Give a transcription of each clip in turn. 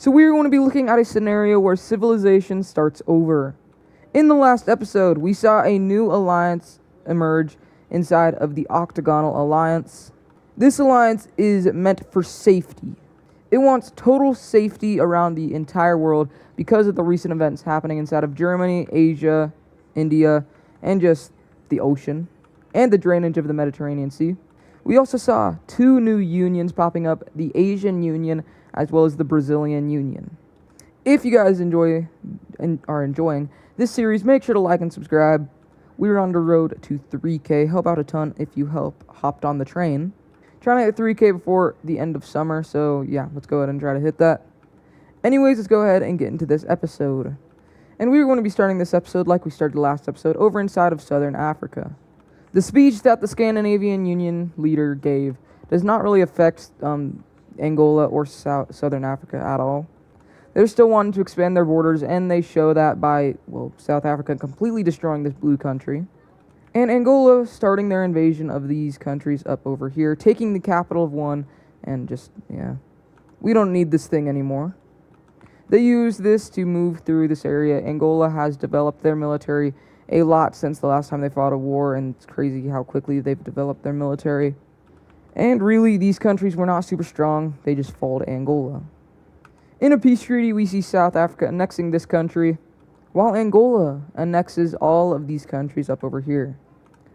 So we're going to be looking at a scenario where civilization starts over. In the last episode, we saw a new alliance emerge inside of the Octagonal Alliance. This alliance is meant for safety. It wants total safety around the entire world because of the recent events happening inside of Germany, Asia, India, and just the ocean, and the drainage of the Mediterranean Sea. We also saw two new unions popping up, the Asian Union as well as the Brazilian Union. If you guys enjoy and are enjoying this series, make sure to like and subscribe. We're on the road to 3K. Help out a ton if you hopped on the train. Trying to hit 3K before the end of summer, so yeah, let's go ahead and try to hit that. Anyways, let's go ahead and get into this episode. And we're going to be starting this episode like we started the last episode, over inside of Southern Africa. The speech that the Scandinavian Union leader gave does not really affect Angola or Southern Africa at all. They're still wanting to expand their borders, and they show that by, South Africa completely destroying this blue country. And Angola starting their invasion of these countries up over here, taking the capital of one, and just, we don't need this thing anymore. They use this to move through this area. Angola has developed their military a lot since the last time they fought a war, and it's crazy how quickly they've developed their military. And really, these countries were not super strong. They just fall to Angola. In a peace treaty, we see South Africa annexing this country, while Angola annexes all of these countries up over here.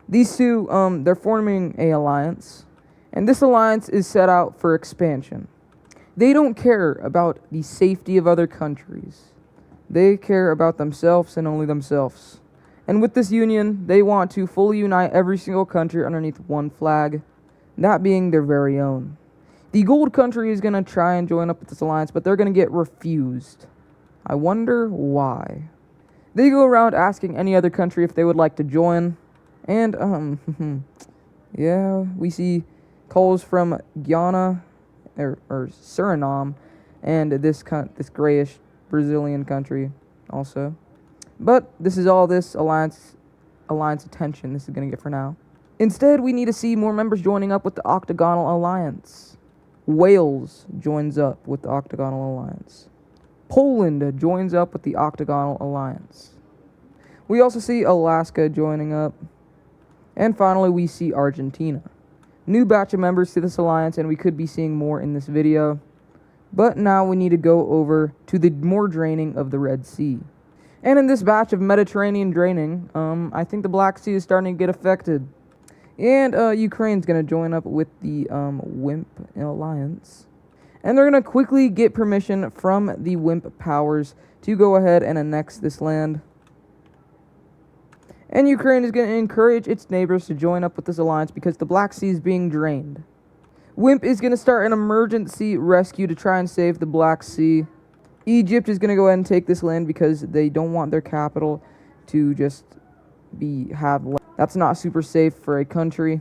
These two, they're forming an alliance, and this alliance is set out for expansion. They don't care about the safety of other countries. They care about themselves and only themselves. And with this union, they want to fully unite every single country underneath one flag, that being their very own. The gold country is going to try and join up with this alliance, but they're going to get refused. I wonder why. They go around asking any other country if they would like to join. And, we see calls from Guyana, or Suriname, and this grayish Brazilian country also. But this is all this alliance attention this is going to get for now. Instead, we need to see more members joining up with the Octagonal Alliance. Wales joins up with the Octagonal Alliance. Poland joins up with the Octagonal Alliance. We also see Alaska joining up. And finally, we see Argentina. New batch of members to this alliance, and we could be seeing more in this video. But now we need to go over to the more draining of the Red Sea. And in this batch of Mediterranean draining, I think the Black Sea is starting to get affected. And Ukraine's going to join up with the WIMP alliance. And they're going to quickly get permission from the WIMP powers to go ahead and annex this land. And Ukraine is going to encourage its neighbors to join up with this alliance because the Black Sea is being drained. WIMP is going to start an emergency rescue to try and save the Black Sea. Egypt is going to go ahead and take this land because they don't want their capital to just that's not super safe for a country.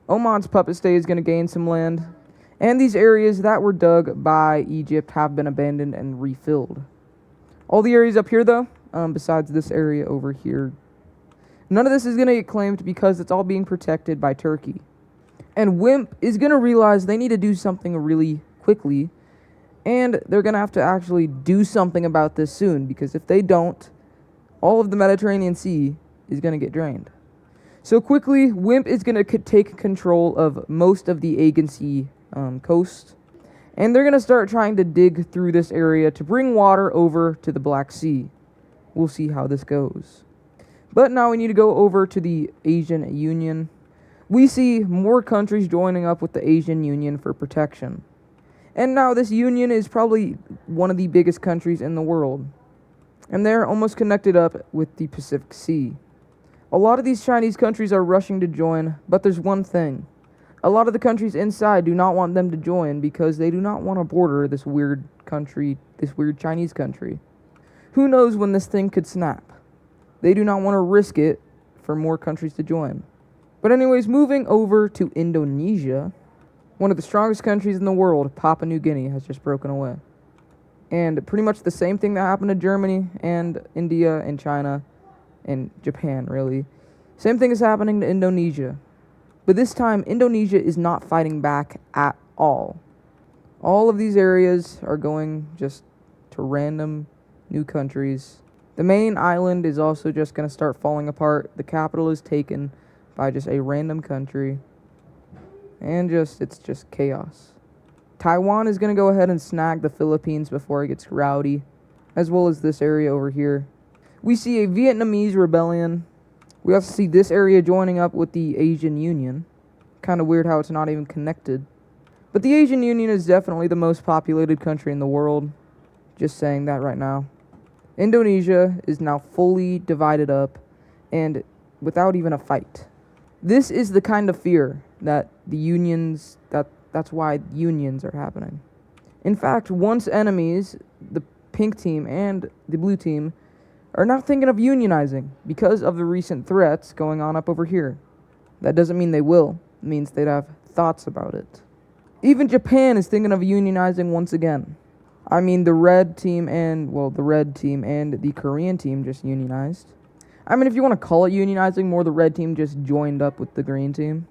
Oman's puppet state is going to gain some land. And these areas that were dug by Egypt have been abandoned and refilled. All the areas up here, though, besides this area over here, none of this is going to get claimed because it's all being protected by Turkey. And WIMP is going to realize they need to do something really quickly. And they're going to have to actually do something about this soon. Because if they don't, all of the Mediterranean Sea is going to get drained. So quickly, WIMP is going to take control of most of the Aegean Sea coast. And they're going to start trying to dig through this area to bring water over to the Black Sea. We'll see how this goes. But now we need to go over to the Asian Union. We see more countries joining up with the Asian Union for protection. And now this union is probably one of the biggest countries in the world. And they're almost connected up with the Pacific Sea. A lot of these Chinese countries are rushing to join, but there's one thing. A lot of the countries inside do not want them to join because they do not want to border this weird country, this weird Chinese country. Who knows when this thing could snap? They do not want to risk it for more countries to join. But anyways, moving over to Indonesia, one of the strongest countries in the world, Papua New Guinea, has just broken away. And pretty much the same thing that happened to Germany and India and China and Japan, really. Same thing is happening to Indonesia. But this time, Indonesia is not fighting back at all. All of these areas are going just to random new countries. The main island is also just going to start falling apart. The capital is taken by just a random country. And it's just chaos. Taiwan is going to go ahead and snag the Philippines before it gets rowdy, as well as this area over here. We see a Vietnamese rebellion. We also see this area joining up with the Asian Union. Kind of weird how it's not even connected. But the Asian Union is definitely the most populated country in the world. Just saying that right now. Indonesia is now fully divided up and without even a fight. This is the kind of fear that the unions, that's why unions are happening. In fact, once enemies, the pink team and the blue team, are now thinking of unionizing because of the recent threats going on up over here. That doesn't mean they will. It means they'd have thoughts about it. Even Japan is thinking of unionizing once again. I mean, the red team and the Korean team just unionized. I mean, if you want to call it unionizing, more the red team just joined up with the green team.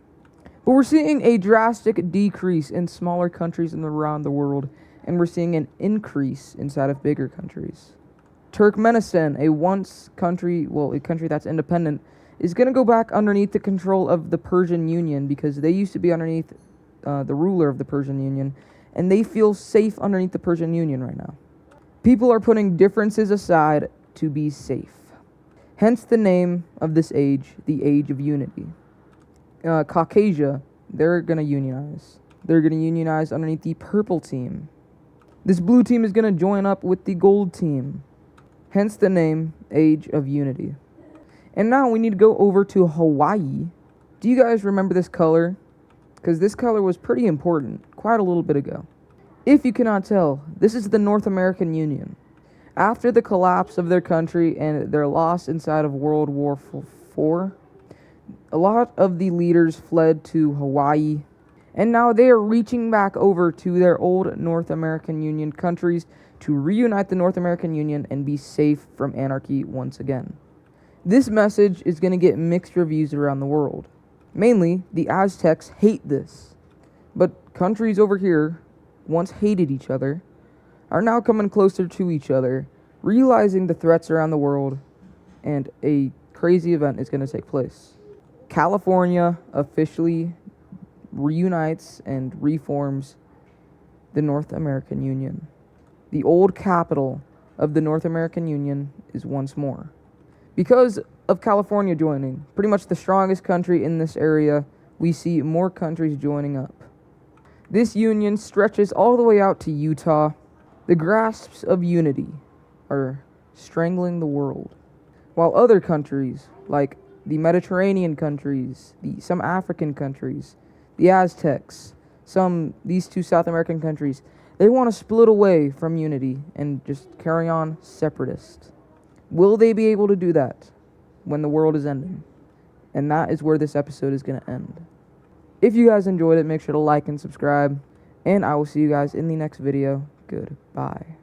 But we're seeing a drastic decrease in smaller countries around the world, and we're seeing an increase inside of bigger countries. Turkmenistan, a country that's independent, is going to go back underneath the control of the Persian Union because they used to be underneath the ruler of the Persian Union, and they feel safe underneath the Persian Union right now. People are putting differences aside to be safe. Hence the name of this age, the Age of Unity. Caucasia, they're going to unionize. They're going to unionize underneath the purple team. This blue team is going to join up with the gold team. Hence the name, Age of Unity. And now we need to go over to Hawaii. Do you guys remember this color? Because this color was pretty important quite a little bit ago. If you cannot tell, this is the North American Union. After the collapse of their country and their loss inside of World War IV, a lot of the leaders fled to Hawaii, and now they are reaching back over to their old North American Union countries to reunite the North American Union and be safe from anarchy once again. This message is going to get mixed reviews around the world. Mainly, the Aztecs hate this, but countries over here once hated each other are now coming closer to each other, realizing the threats around the world, and a crazy event is going to take place. California officially reunites and reforms the North American Union. The old capital of the North American Union is once more. Because of California joining, pretty much the strongest country in this area, we see more countries joining up. This union stretches all the way out to Utah. The grasps of unity are strangling the world, while other countries, like the Mediterranean countries, some African countries, the Aztecs, these two South American countries, they want to split away from unity and just carry on separatist. Will they be able to do that when the world is ending? And that is where this episode is going to end. If you guys enjoyed it, make sure to like and subscribe, and I will see you guys in the next video. Goodbye.